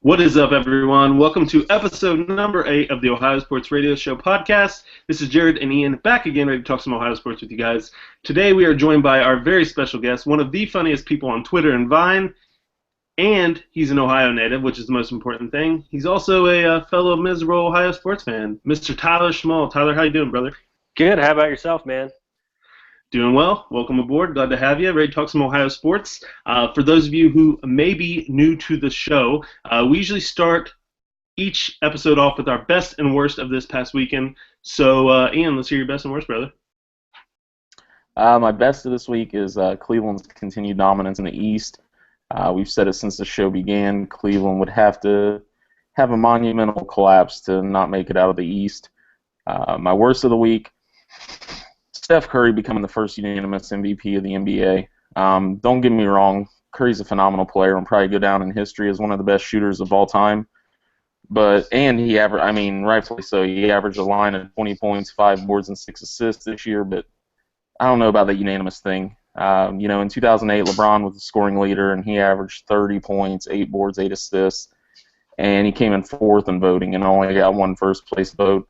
What is up, everyone? Welcome to episode number 8 of the Ohio Sports Radio Show podcast. This is Jared and Ian back again, ready to talk some Ohio sports with you guys. Today we are joined by our very special guest, one of the funniest people on Twitter and Vine, and he's an Ohio native, which is the most important thing. He's also a fellow miserable Ohio sports fan, Mr. Tyler Schmall. Tyler, how you doing, brother? Good. How about yourself, man? Doing well. Welcome aboard. Glad to have you. Ready to talk some Ohio sports. For those of you who may be new to the show, we usually start each episode off with our best and worst of this past weekend. So, Ian, let's hear your best and worst, brother. My best of this week is Cleveland's continued dominance in the East. We've said it since the show began. Cleveland would have to have a monumental collapse to not make it out of the East. My worst of the week, Steph Curry becoming the first unanimous MVP of the NBA. Don't get me wrong, Curry's a phenomenal player and probably go down in history as one of the best shooters of all time. Rightfully so, he averaged a line of 20 points, 5 boards, and 6 assists this year, but I don't know about that unanimous thing. In 2008, LeBron was the scoring leader, and he averaged 30 points, 8 boards, 8 assists, and he came in 4th in voting and only got one first-place vote.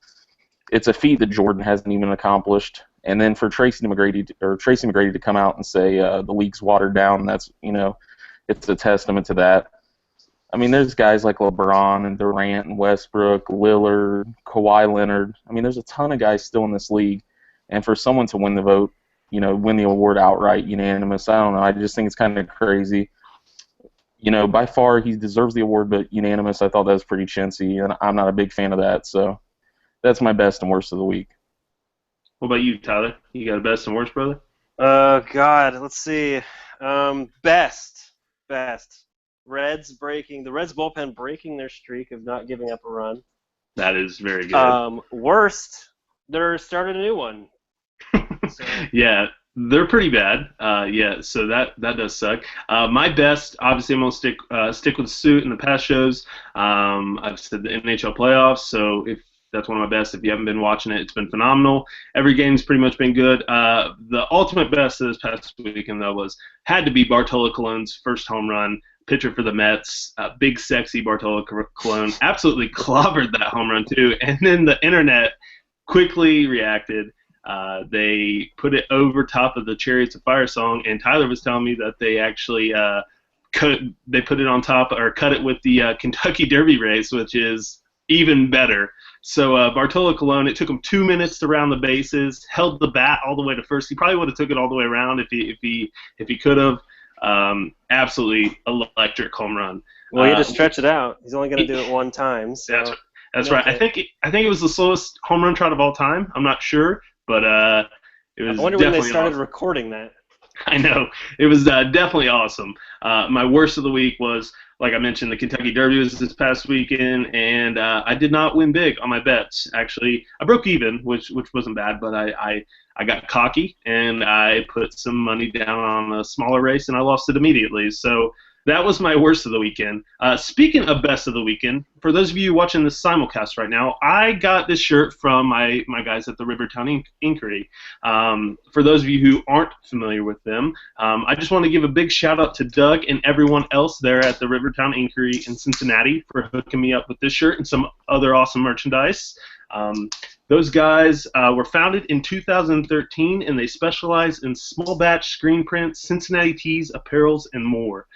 It's a feat that Jordan hasn't even accomplished. And then for Tracy McGrady to come out and say the league's watered down, it's a testament to that. I mean, there's guys like LeBron and Durant and Westbrook, Lillard, Kawhi Leonard. I mean, there's a ton of guys still in this league. And for someone to win the vote, win the award outright, unanimous, I don't know. I just think it's kind of crazy. By far he deserves the award, but unanimous, I thought that was pretty chintzy, and I'm not a big fan of that. So that's my best and worst of the week. What about you, Tyler? You got a best and worst, brother? God, let's see. Best. The Reds bullpen breaking their streak of not giving up a run. That is very good. Worst, they're starting a new one. So. Yeah, they're pretty bad. So that does suck. My best, obviously, I'm gonna stick with the suit in the past shows. I've said the NHL playoffs. So if that's one of my best. If you haven't been watching it, it's been phenomenal. Every game's pretty much been good. The ultimate best of this past weekend, though, had to be Bartolo Colon's first home run, pitcher for the Mets. Big, sexy Bartolo Colon absolutely clobbered that home run, too. And then the internet quickly reacted. They put it over top of the Chariots of Fire song, and Tyler was telling me that they actually put it on top or cut it with the Kentucky Derby race, which is even better. So Bartolo Colon, it took him 2 minutes to round the bases, held the bat all the way to first. He probably would have took it all the way around if he could have. Absolutely electric home run. Well, he had to stretch it out. He's only going to do it one time. So. That's right. I think it was the slowest home run trot of all time. I'm not sure, but it was. I wonder when they started recording that. I know. It was definitely awesome. My worst of the week was, like I mentioned, the Kentucky Derby was this past weekend, and I did not win big on my bets. Actually, I broke even, which wasn't bad, but I got cocky, and I put some money down on a smaller race, and I lost it immediately. So that was my worst of the weekend. Speaking of best of the weekend, for those of you watching this simulcast right now, I got this shirt from my guys at the Rivertown Inquiry. For those of you who aren't familiar with them, I just want to give a big shout out to Doug and everyone else there at the Rivertown Inquiry in Cincinnati for hooking me up with this shirt and some other awesome merchandise. Those guys were founded in 2013, and they specialize in small batch screen prints, Cincinnati tees, apparels, and more.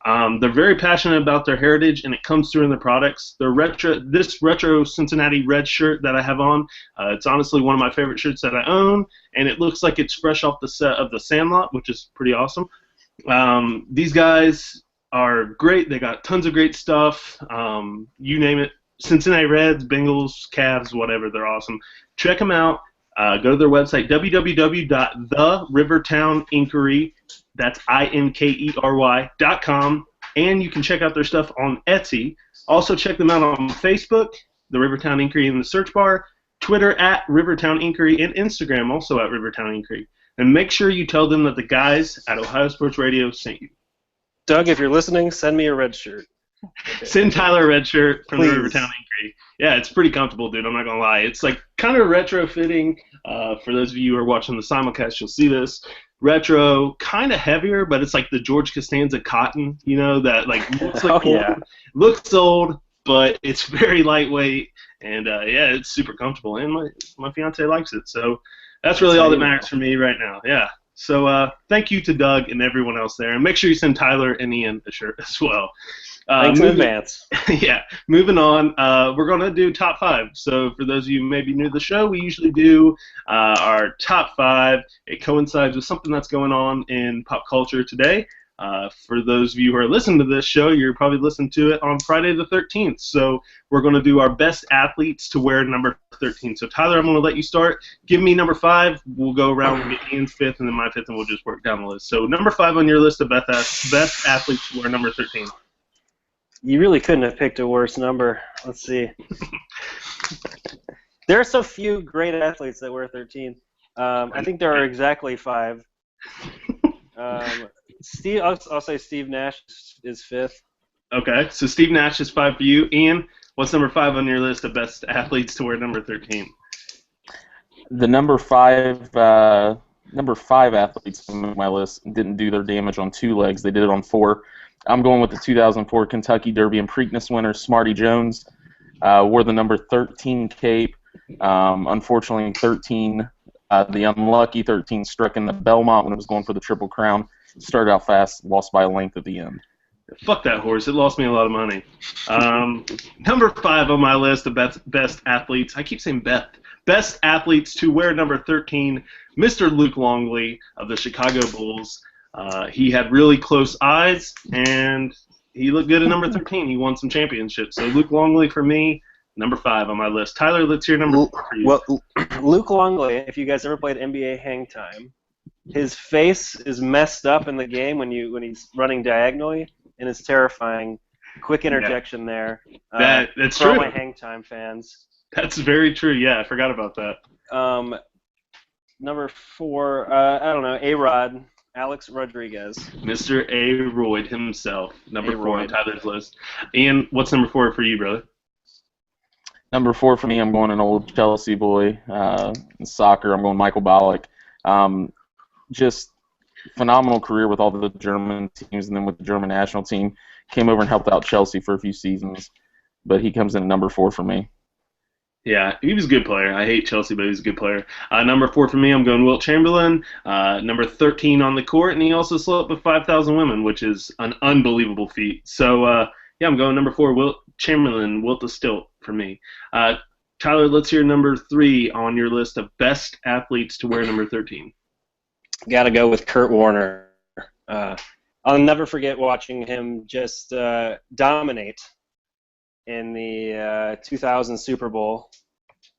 They're very passionate about their heritage, and it comes through in their products. This retro Cincinnati Reds shirt that I have on, it's honestly one of my favorite shirts that I own, and it looks like it's fresh off the set of The Sandlot, which is pretty awesome. These guys are great. They got tons of great stuff. You name it. Cincinnati Reds, Bengals, Cavs, whatever. They're awesome. Check them out. Go to their website, www.therivertowninquiry.com. That's INKERY.com, and you can check out their stuff on Etsy. Also check them out on Facebook, the Rivertown Inquiry in the search bar, Twitter at Rivertown Inquiry, and Instagram also at Rivertown Inquiry. And make sure you tell them that the guys at Ohio Sports Radio sent you. Doug, if you're listening, send me a red shirt. Okay. Send Tyler a red shirt from Please. the Rivertown Inquiry. Yeah, it's pretty comfortable, dude. I'm not going to lie. It's like kind of retrofitting. For those of you who are watching the simulcast, you'll see this. retro, kind of heavier, but it's like the George Costanza cotton, that like looks like looks old, but it's very lightweight, and yeah, it's super comfortable, and my fiance likes it, so that's really all that matters for me right now. Yeah. So thank you to Doug and everyone else there, and make sure you send Tyler and Ian a shirt as well. Thanks in advance. Yeah, moving on. We're going to do top 5. So for those of you who may be new to the show, we usually do our top 5. It coincides with something that's going on in pop culture today. For those of you who are listening to this show, you're probably listening to it on Friday the 13th. So we're going to do our best athletes to wear number 13. So Tyler, I'm going to let you start. Give me number 5. We'll go around and get Ian's 5th, and then my 5th, and we'll just work down the list. So number 5 on your list of best athletes to wear number 13. You really couldn't have picked a worse number. Let's see. There are so few great athletes that wear 13. I think there are exactly 5. Steve, I'll say Steve Nash is 5th. Okay, so Steve Nash is 5 for you. Ian, what's number 5 on your list of best athletes to wear number 13? The number 5 athletes on my list didn't do their damage on 2 legs. They did it on 4. I'm going with the 2004 Kentucky Derby and Preakness winner, Smarty Jones. Wore the number 13 cape. Unfortunately, 13, the unlucky 13 struck in the Belmont when it was going for the Triple Crown. Started out fast, lost by a length at the end. Fuck that horse. It lost me a lot of money. Number 5 on my list of best athletes. I keep saying best athletes to wear number 13, Mr. Luke Longley of the Chicago Bulls. He had really close eyes, and he looked good at number 13. He won some championships. So Luke Longley for me, number 5 on my list. Tyler, let's hear number 4 for you. Well, Luke Longley, if you guys ever played NBA Hang Time, his face is messed up in the game when he's running diagonally, and it's terrifying. Quick interjection there. That's for all true. my Hang Time fans. That's very true. Yeah, I forgot about that. Number 4, I don't know, A-Rod, Alex Rodriguez. Mr. A-Royd himself, number 4 on Tyler's list. Ian, what's number 4 for you, brother? Number 4 for me, I'm going an old Chelsea boy. In soccer, I'm going Michael Ballack. Just phenomenal career with all the German teams, and then with the German national team. Came over and helped out Chelsea for a few seasons, but he comes in at number 4 for me. Yeah, he was a good player. I hate Chelsea, but he was a good player. Number 4 for me, I'm going Wilt Chamberlain. Number 13 on the court, and he also slept with 5,000 women, which is an unbelievable feat. So, yeah, I'm going number 4, Wilt Chamberlain, Wilt the Stilt for me. Tyler, let's hear number 3 on your list of best athletes to wear number 13. Got to go with Kurt Warner. I'll never forget watching him just dominate in the 2000 Super Bowl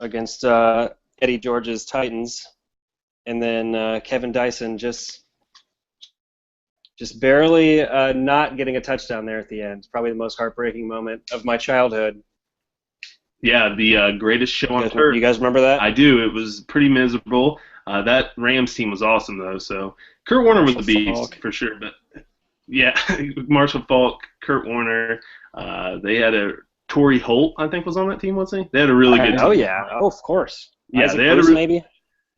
against Eddie George's Titans, and then Kevin Dyson just barely not getting a touchdown there at the end. Probably the most heartbreaking moment of my childhood. Yeah, the greatest show on earth. You guys remember that? I do. It was pretty miserable. That Rams team was awesome, though. So Kurt Warner was the beast for sure. But yeah, Marshall Faulk, Kurt Warner. They had Torrey Holt, I think, was on that team, wasn't he? They had a really good team. Oh yeah, of course. Yeah, Isaac they had Bruce, maybe.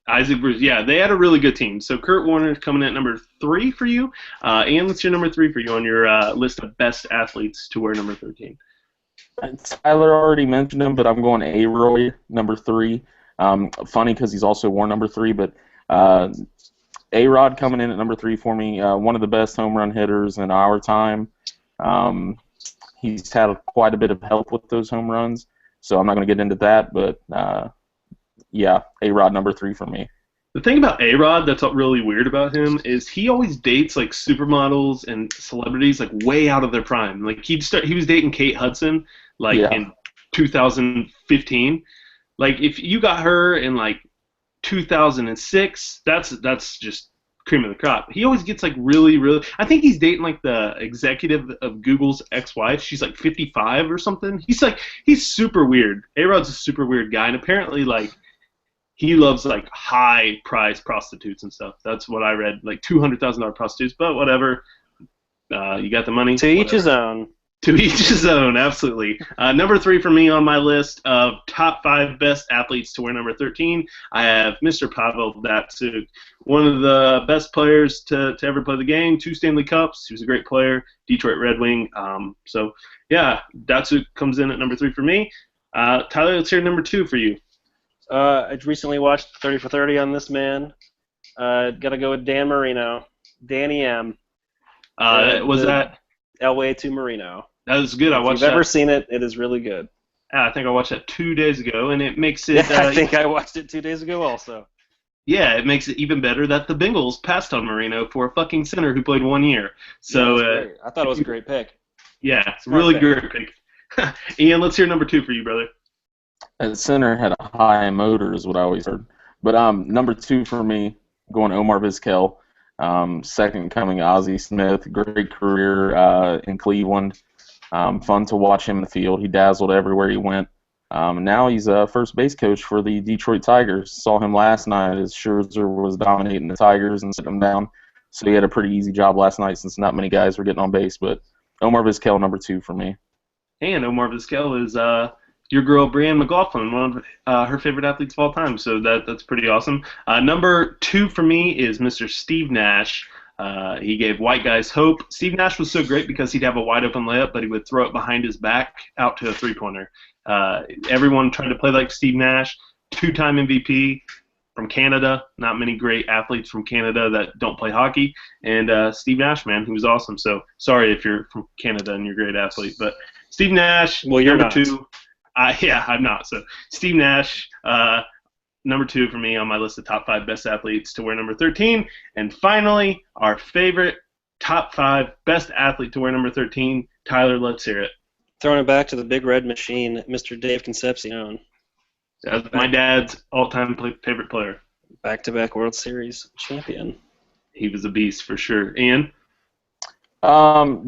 Isaac Bruce. Yeah, they had a really good team. So Kurt Warner is coming in at number 3 for you. And what's your number 3 for you on your list of best athletes to wear number 13? Tyler already mentioned him, but I'm going A-Roy, number 3. Funny because he's also worn number 3, but A-Rod coming in at number 3 for me. One of the best home run hitters in our time. He's had quite a bit of help with those home runs, so I'm not going to get into that, but yeah, A-Rod number 3 for me. The thing about A-Rod that's really weird about him is he always dates like supermodels and celebrities like way out of their prime. Like he was dating Kate Hudson in 2015. Like if you got her in like 2006, that's just cream of the crop. He always gets like really. I think he's dating like the executive of Google's ex-wife. She's like 55 or something. He's super weird. A-Rod's a super weird guy, and apparently like he loves like high-priced prostitutes and stuff. That's what I read, like $200,000 prostitutes. But whatever, you got the money. To each his own. To each his own, absolutely. Number 3 for me on my list of top 5 best athletes to wear number 13, I have Mr. Pavel Datsyuk, one of the best players to ever play the game, 2 Stanley Cups. He was a great player, Detroit Red Wing. So, yeah, Datsyuk comes in at number 3 for me. Tyler, let's hear number 2 for you. I recently watched 30 for 30 on this man. Got to go with Dan Marino. Danny M. That Elway to Marino. That was good. I watched If you've ever seen it, it is really good. I think I watched that 2 days ago, and it makes it. Yeah, I think I watched it 2 days ago also. Yeah, it makes it even better that the Bengals passed on Marino for a fucking center who played 1 year. So I thought it was a great pick. Yeah, it's a really great pick. Ian, let's hear number 2 for you, brother. At center had a high motor, is what I always heard. But number 2 for me, going Omar Vizquel. Second coming Ozzie Smith, great career in Cleveland. Fun to watch him in the field. He dazzled everywhere he went. Now he's a first base coach for the Detroit Tigers. Saw him last night as Scherzer was dominating the Tigers and sitting them down. So he had a pretty easy job last night since not many guys were getting on base. But Omar Vizquel, number 2 for me. And Omar Vizquel is your girl Brianne McLaughlin, one of her favorite athletes of all time. So that's pretty awesome. Number 2 for me is Mr. Steve Nash. He gave white guys hope. Steve Nash was so great because he'd have a wide open layup, but he would throw it behind his back out to a three-pointer. Everyone tried to play like Steve Nash, 2-time MVP from Canada. Not many great athletes from Canada that don't play hockey. And Steve Nash, man, he was awesome. So sorry if you're from Canada and you're a great athlete. But Steve Nash, well, you're number not. 2. Yeah, I'm not. So Steve Nash, number 2 for me on my list of top 5 best athletes to wear number 13. And finally, our favorite top 5 best athlete to wear number 13. Tyler, let's hear it. Throwing it back to the big red machine, Mr. Dave Concepcion. That's my dad's all-time favorite player. Back-to-back World Series champion. He was a beast for sure. Ian?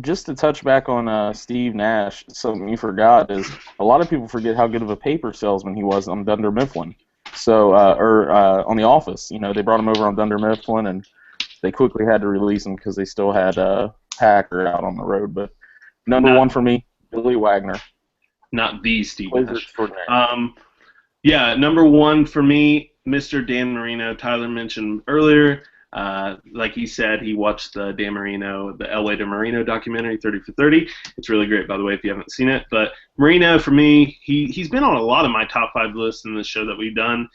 Just to touch back on Steve Nash, something you forgot is a lot of people forget how good of a paper salesman he was on Dunder Mifflin. So, on The Office, they brought him over on Dunder Mifflin, and they quickly had to release him because they still had Hacker out on the road. But number 1 for me, Billy Wagner. Not the Steve Nash. Yeah, number 1 for me, Mr. Dan Marino. Tyler mentioned earlier. Like he said, he watched the Dan Marino, the Elway to Marino documentary, 30 for 30. It's really great, by the way, if you haven't seen it. But Marino, for me, he's been on a lot of my top 5 lists in this show that we've done.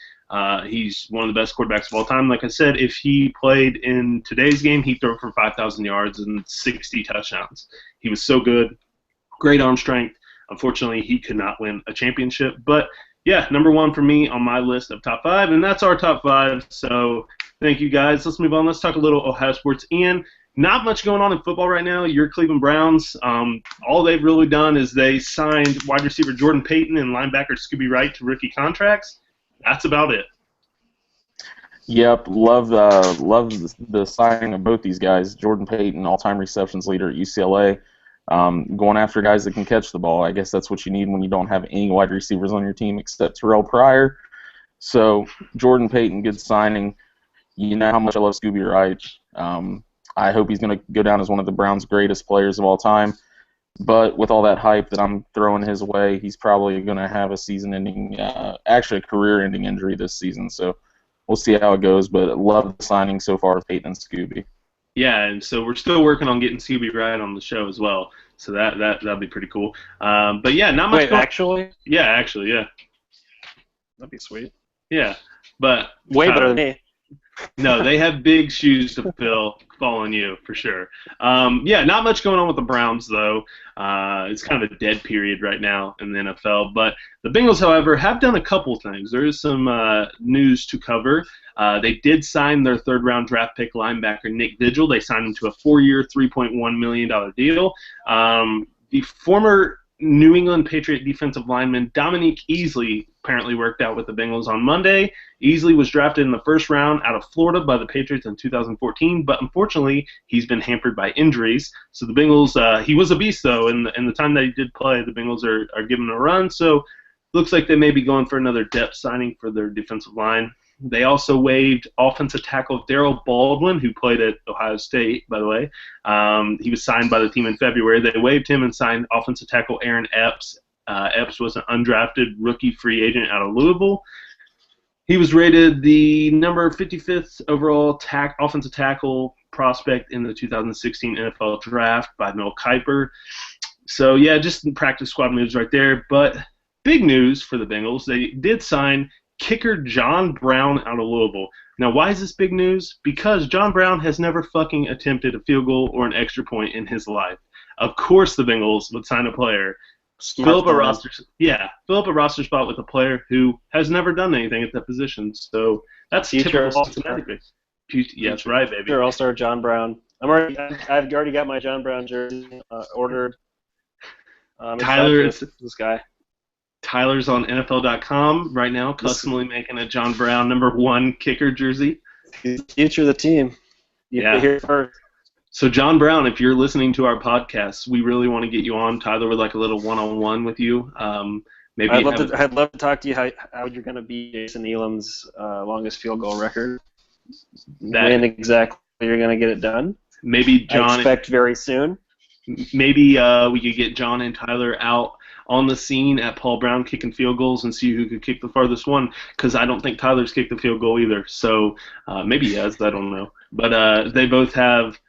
He's one of the best quarterbacks of all time. Like I said, if he played in today's game, he'd throw for 5,000 yards and 60 touchdowns. He was so good. Great arm strength. Unfortunately, he could not win a championship. But, yeah, number 1 for me on my list of top 5, and that's our top 5. So thank you, guys. Let's move on. Let's talk a little Ohio sports. Ian, not much going on in football right now. Your Cleveland Browns, all they've really done is they signed wide receiver Jordan Payton and linebacker Scooby Wright to rookie contracts. That's about it. Yep, love the signing of both these guys. Jordan Payton, all-time receptions leader at UCLA, going after guys that can catch the ball. I guess that's what you need when you don't have any wide receivers on your team except Terrell Pryor. So Jordan Payton, good signing. You know how much I love Scooby Wright. I hope he's going to go down as one of the Browns' greatest players of all time. But with all that hype that I'm throwing his way, he's probably going to have a season-ending, actually a career-ending injury this season. So we'll see how it goes. But I love the signing so far of Peyton and Scooby. Yeah, and so we're still working on getting Scooby Wright on the show as well. So that'll be pretty cool. But yeah, not much. Wait, actually? Yeah, actually, yeah. That'd be sweet. Yeah, but way better than me. No, they have big shoes to fill following you, for sure. Yeah, not much going on with the Browns, though. It's kind of a dead period right now in the NFL. But the Bengals, however, have done a couple things. There is some news to cover. They did sign their third-round draft pick linebacker, Nick Vigil. They signed him to a 4-year, $3.1 million deal. The former New England Patriot defensive lineman Dominique Easley apparently worked out with the Bengals on Monday. Easley was drafted in the first round out of Florida by the Patriots in 2014, but unfortunately he's been hampered by injuries. So the Bengals, he was a beast though, and the time that he did play, the Bengals are giving him a run. So looks like they may be going for another depth signing for their defensive line. They also waived offensive tackle Darryl Baldwin, who played at Ohio State, by the way. He was signed by the team in February. They waived him and signed offensive tackle Aaron Epps. Epps was an undrafted rookie free agent out of Louisville. He was rated the number 55th overall offensive tackle prospect in the 2016 NFL Draft by Mel Kiper. So, yeah, just practice squad moves right there. But big news for the Bengals, they did sign kicker John Brown out of Louisville. Now, why is this big news? Because John Brown has never fucking attempted a field goal or an extra point in his life. Of course the Bengals would sign a player. Fill up a roster spot with a player who has never done anything at that position. So that's typical Cincinnati. Yes, right, baby. Future All-Star John Brown. I've already got my John Brown jersey ordered. Tyler, this guy. Tyler's on NFL.com right now, customly making a John Brown #1 kicker jersey. He's the future of the team. You hear first. So, John Brown, if you're listening to our podcast, we really want to get you on. Tyler would like a little one-on-one with you. Maybe I'd love to talk to you how you're going to beat Jason Elam's longest field goal record. When exactly you're going to get it done. Maybe John. I expect very soon. Maybe we could get John and Tyler out on the scene at Paul Brown kicking field goals and see who could kick the farthest one, because I don't think Tyler's kicked the field goal either. So maybe he has. I don't know. But they both have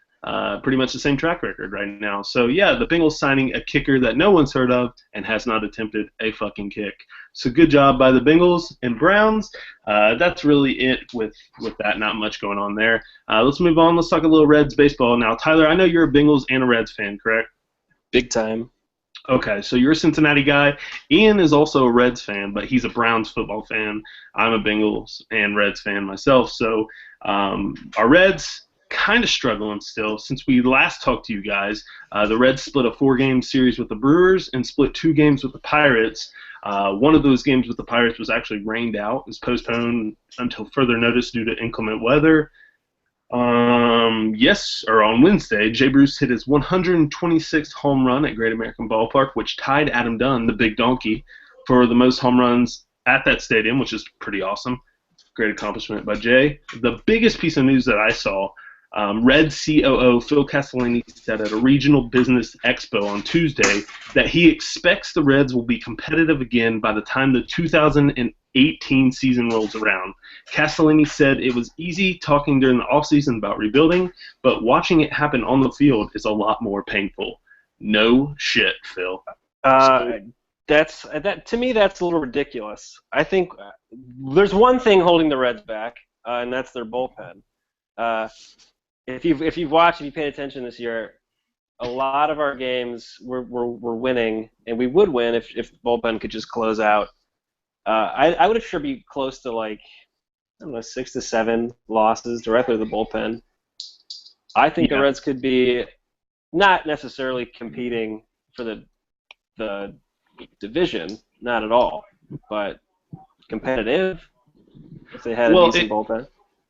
pretty much the same track record right now. So, yeah, the Bengals signing a kicker that no one's heard of and has not attempted a fucking kick. So good job by the Bengals and Browns. That's really it with that. Not much going on there. Let's move on. Let's talk a little Reds baseball now. Tyler, I know you're a Bengals and a Reds fan, correct? Big time. Okay, so you're a Cincinnati guy. Ian is also a Reds fan, but he's a Browns football fan. I'm a Bengals and Reds fan myself. So our Reds kind of struggling still. Since we last talked to you guys, the Reds split a 4-game series with the Brewers and split 2 games with the Pirates. One of those games with the Pirates was actually rained out. It was postponed until further notice due to inclement weather. On Wednesday, Jay Bruce hit his 126th home run at Great American Ballpark, which tied Adam Dunn, the big donkey, for the most home runs at that stadium, which is pretty awesome. Great accomplishment by Jay. The biggest piece of news that I saw, Reds COO Phil Castellini said at a regional business expo on Tuesday that he expects the Reds will be competitive again by the time the 2018 season rolls around. Castellini said it was easy talking during the offseason about rebuilding, but watching it happen on the field is a lot more painful. No shit, Phil. To me, that's a little ridiculous. I think there's one thing holding the Reds back, and that's their bullpen. If you've watched, if you paid attention this year, a lot of our games we're winning, and we would win if the bullpen could just close out. I would sure be close to 6 to 7 losses directly to the bullpen. I think the Reds could be not necessarily competing for the division, not at all, but competitive if they had a decent bullpen.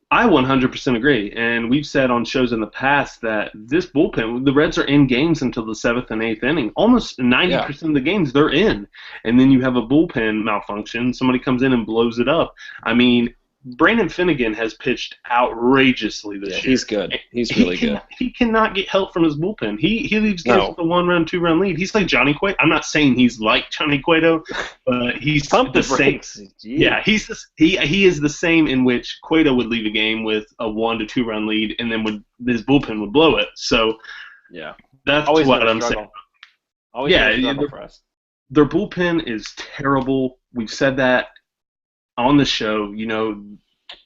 I 100% agree, and we've said on shows in the past that this bullpen, the Reds are in games until the 7th and 8th inning. Almost 90% of the games they're in, and then you have a bullpen malfunction. Somebody comes in and blows it up. I mean, Brandon Finnegan has pitched outrageously this year. He's good. He's really good. He cannot get help from his bullpen. He leaves games with a 1-run, 2-run lead. He's like Johnny Cueto. I'm not saying he's like Johnny Cueto, but he's the same. Yeah, he is the same in which Cueto would leave a game with a 1 to 2-run lead, and then his bullpen would blow it. So that's always what I'm saying. Always struggle for us. Their bullpen is terrible. We've said that on the show,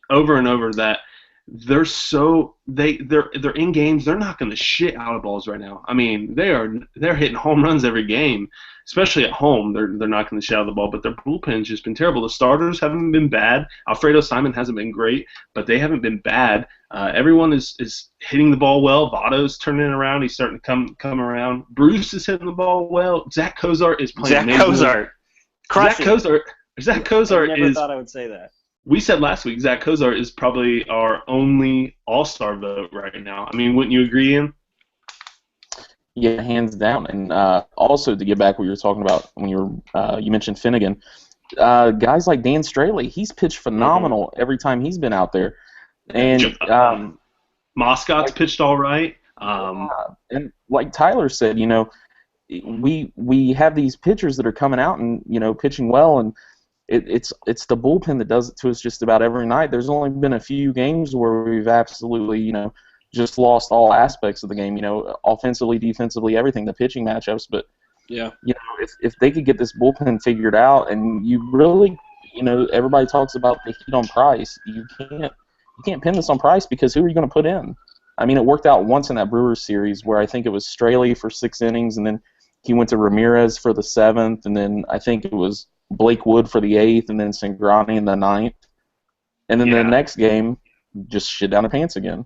over and over, that they're in games. They're knocking the shit out of balls right now. I mean, they're hitting home runs every game, especially at home. They're knocking the shit out of the ball, but their bullpen's just been terrible. The starters haven't been bad. Alfredo Simon hasn't been great, but they haven't been bad. Everyone is hitting the ball well. Votto's turning it around. He's starting to come around. Bruce is hitting the ball well. Zach Cozart is playing amazing. Zach Cozart I never thought I would say that. We said last week Zach Cozart is probably our only all-star vote right now. I mean, wouldn't you agree, Ian? Yeah, hands down. And also to get back what you were talking about when you mentioned Finnegan, guys like Dan Straley, he's pitched phenomenal every time he's been out there. And Moscott's pitched all right. And like Tyler said, we have these pitchers that are coming out and pitching well, and it's the bullpen that does it to us just about every night. There's only been a few games where we've absolutely just lost all aspects of the game. Offensively, defensively, everything, the pitching matchups. But yeah, if they could get this bullpen figured out, and you really, everybody talks about the heat on Price. You can't pin this on Price because who are you going to put in? I mean, it worked out once in that Brewers series where I think it was Straley for 6 innings, and then he went to Ramirez for the 7th, and then I think it was Blake Wood for the 8th, and then Cingrani in the 9th. And then the next game, just shit down the pants again.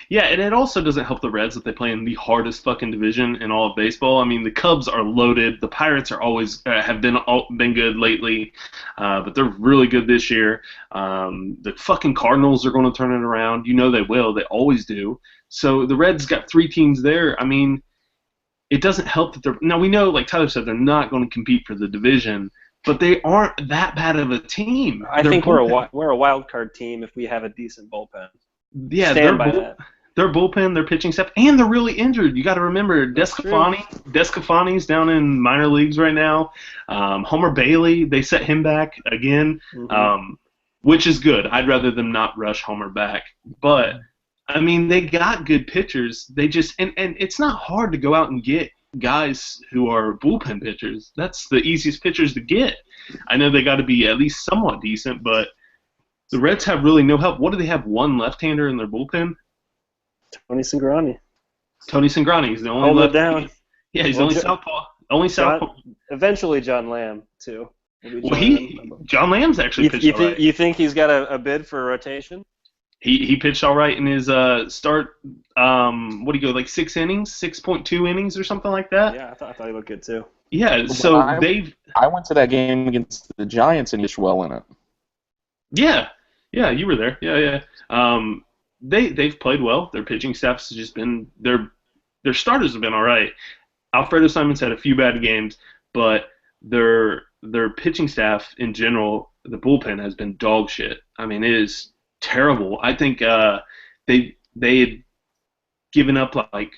Yeah, and it also doesn't help the Reds that they play in the hardest fucking division in all of baseball. I mean, the Cubs are loaded. The Pirates are always have been good lately, but they're really good this year. The fucking Cardinals are going to turn it around. They will. They always do. So the Reds got 3 teams there. I mean, it doesn't help that they're now. We know, like Tyler said, they're not going to compete for the division, but they aren't that bad of a team. I think we're a wild card team if we have a decent bullpen. Yeah, their bullpen, their pitching staff, and they're really injured. You got to remember, Descafani's wn in minor leagues right now. Homer Bailey, they set him back again, which is good. I'd rather them not rush Homer back. But, I mean, they got good pitchers. They just and it's not hard to go out and get guys who are bullpen pitchers. That's the easiest pitchers to get. I know they got to be at least somewhat decent, but the Reds have really no help. What do they have? One left-hander in their bullpen? Tony Cingrani. Tony Cingrani is the only Hold it down. Yeah, he's only southpaw. Southpaw. Eventually John Lamb, too. John Lamb's actually pitched all right. You think he's got a bid for a rotation? He pitched all right in his start. What do you go, like 6 innings, 6.2 innings or something like that? Yeah, I thought he looked good, too. Yeah, so I went to that game against the Giants and he pitched well in it. Yeah, you were there. Yeah. They've played well. Their pitching staff's just been their starters have been all right. Alfredo Simon's had a few bad games, but their pitching staff in general, the bullpen has been dog shit. I mean, it is terrible. I think they had given up like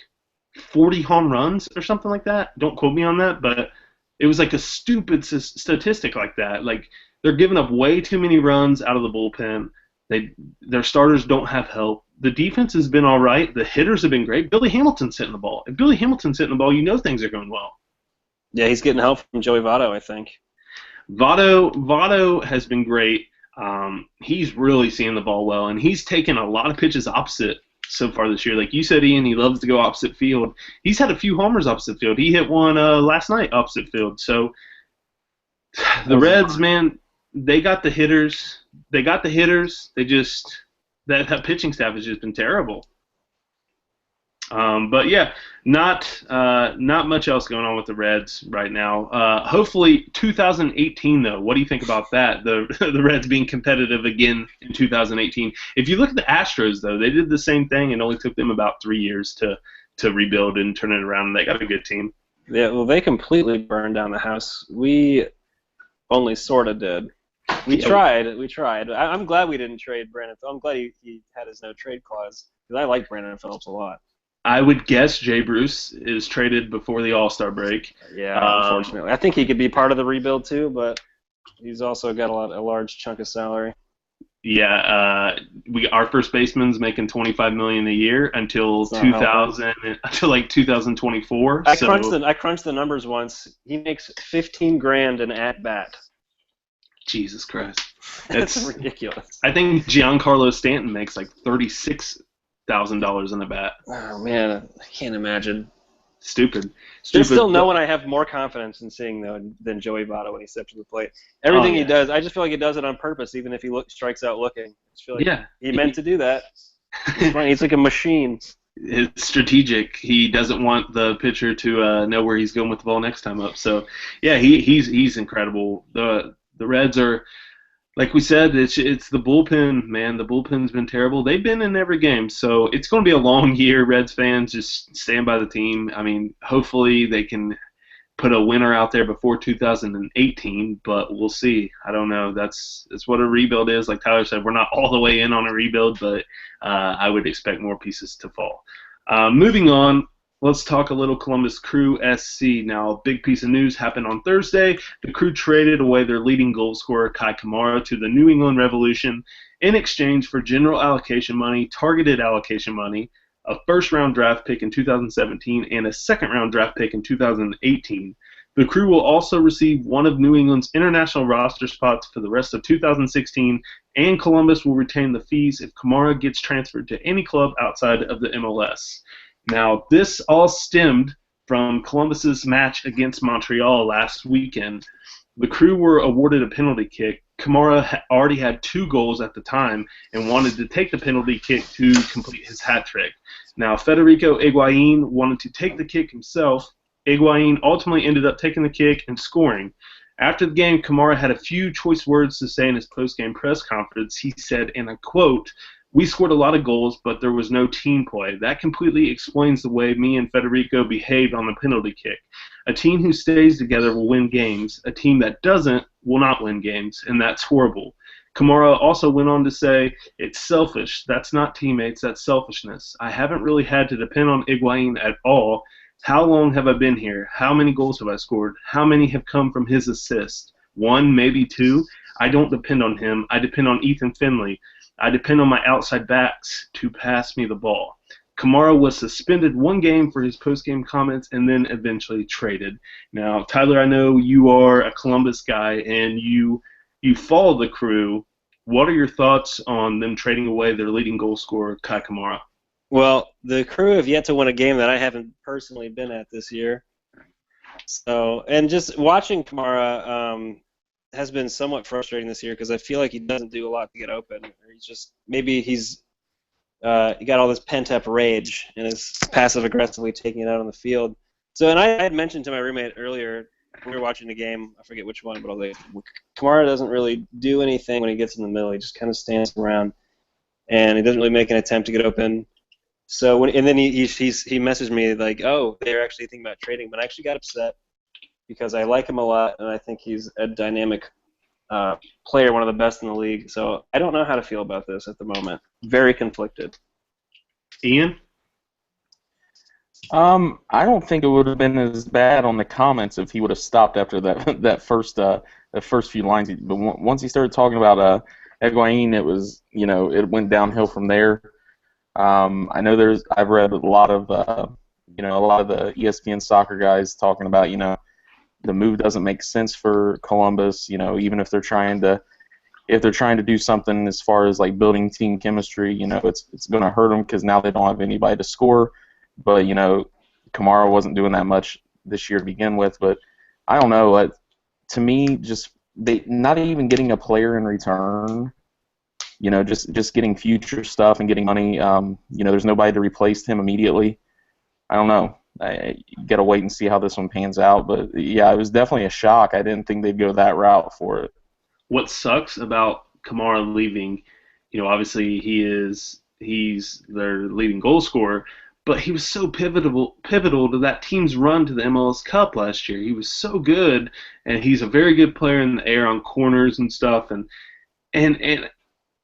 40 home runs or something like that. Don't quote me on that, but it was like a stupid statistic like that. Like, they're giving up way too many runs out of the bullpen. Their starters don't have help. The defense has been all right. The hitters have been great. Billy Hamilton's hitting the ball. If Billy Hamilton's hitting the ball, things are going well. Yeah, he's getting help from Joey Votto, I think. Votto has been great. He's really seeing the ball well, and he's taken a lot of pitches opposite so far this year. Like you said, Ian, he loves to go opposite field. He's had a few homers opposite field. He hit one last night opposite field. So the Reds, man, they got the hitters. They just that pitching staff has just been terrible. But yeah, not much else going on with the Reds right now. Hopefully 2018 though. What do you think about that? The Reds being competitive again in 2018. If you look at the Astros though, they did the same thing and only took them about 3 years to rebuild and turn it around. And they got a good team. Yeah, well, they completely burned down the house. We only sort of did. We tried. I'm glad we didn't trade Brandon. I'm glad he had his no-trade clause, because I like Brandon Phillips a lot. I would guess Jay Bruce is traded before the All-Star break. Yeah, unfortunately. I think he could be part of the rebuild too, but he's also got a large chunk of salary. Yeah, our first baseman's making $25 million a year until 2024. I crunched the numbers once. He makes $15,000 an at bat. Jesus Christ, that's ridiculous. I think Giancarlo Stanton makes like $36,000 in a bat. Oh man, I can't imagine. Stupid. There's still no one I have more confidence in seeing than Joey Votto when he steps to the plate. Everything he does, I just feel like he does it on purpose, even if he strikes out looking. I just feel like he meant to do that. He's like a machine. It's strategic. He doesn't want the pitcher to know where he's going with the ball next time up. So yeah, he's incredible. The Reds are, like we said, it's the bullpen, man. The bullpen's been terrible. They've been in every game, so it's going to be a long year. Reds fans, just stand by the team. I mean, hopefully they can put a winner out there before 2018, but we'll see. I don't know. That's what a rebuild is. Like Tyler said, we're not all the way in on a rebuild, but I would expect more pieces to fall. Moving on, let's talk a little Columbus Crew SC. Now, a big piece of news happened on Thursday. The Crew traded away their leading goal scorer, Kei Kamara, to the New England Revolution in exchange for general allocation money, targeted allocation money, a first-round draft pick in 2017, and a second-round draft pick in 2018. The Crew will also receive one of New England's international roster spots for the rest of 2016, and Columbus will retain the fees if Kamara gets transferred to any club outside of the MLS. Now, this all stemmed from Columbus's match against Montreal last weekend. The Crew were awarded a penalty kick. Kamara already had 2 goals at the time and wanted to take the penalty kick to complete his hat trick. Now, Federico Higuain wanted to take the kick himself. Higuain ultimately ended up taking the kick and scoring. After the game, Kamara had a few choice words to say in his post-game press conference. He said, and I quote, "We scored a lot of goals, but there was no team play. That completely explains the way me and Federico behaved on the penalty kick. A team who stays together will win games. A team that doesn't will not win games, and that's horrible." Kamara also went on to say, "It's selfish. That's not teammates. That's selfishness. I haven't really had to depend on Higuain at all. How long have I been here? How many goals have I scored? How many have come from his assist? 1, maybe 2? I don't depend on him. I depend on Ethan Finley. I depend on my outside backs to pass me the ball." Kamara was suspended 1 game for his post-game comments and then eventually traded. Now, Tyler, I know you are a Columbus guy and you follow the Crew. What are your thoughts on them trading away their leading goal scorer, Kei Kamara? Well, the Crew have yet to win a game that I haven't personally been at this year. So, and just watching Kamara has been somewhat frustrating this year because I feel like he doesn't do a lot to get open. Or he's he got all this pent-up rage and is passive-aggressively taking it out on the field. So, and I had mentioned to my roommate earlier, we were watching the game, I forget which one, but I was like, Kamara doesn't really do anything when he gets in the middle. He just kind of stands around, and he doesn't really make an attempt to get open. So, and then he messaged me like, "Oh, they're actually thinking about trading," but I actually got upset because I like him a lot, and I think he's a dynamic player, one of the best in the league. So I don't know how to feel about this at the moment. Very conflicted. Ian? I don't think it would have been as bad on the comments if he would have stopped after that first few lines. But once he started talking about Higuain, it was it went downhill from there. I know I've read a lot of the ESPN soccer guys talking about the move doesn't make sense for Columbus. Even if they're trying to do something as far as like building team chemistry, it's going to hurt them because now they don't have anybody to score. But Kamara wasn't doing that much this year to begin with. But I don't know. To me, just they not even getting a player in return. Just getting future stuff and getting money. There's nobody to replace him immediately. I don't know. You got to wait and see how this one pans out. But yeah, it was definitely a shock. I didn't think they'd go that route for it. What sucks about Kamara leaving, obviously he's their leading goal scorer, but he was so pivotal to that team's run to the MLS Cup last year. He was so good, and he's a very good player in the air on corners and stuff. And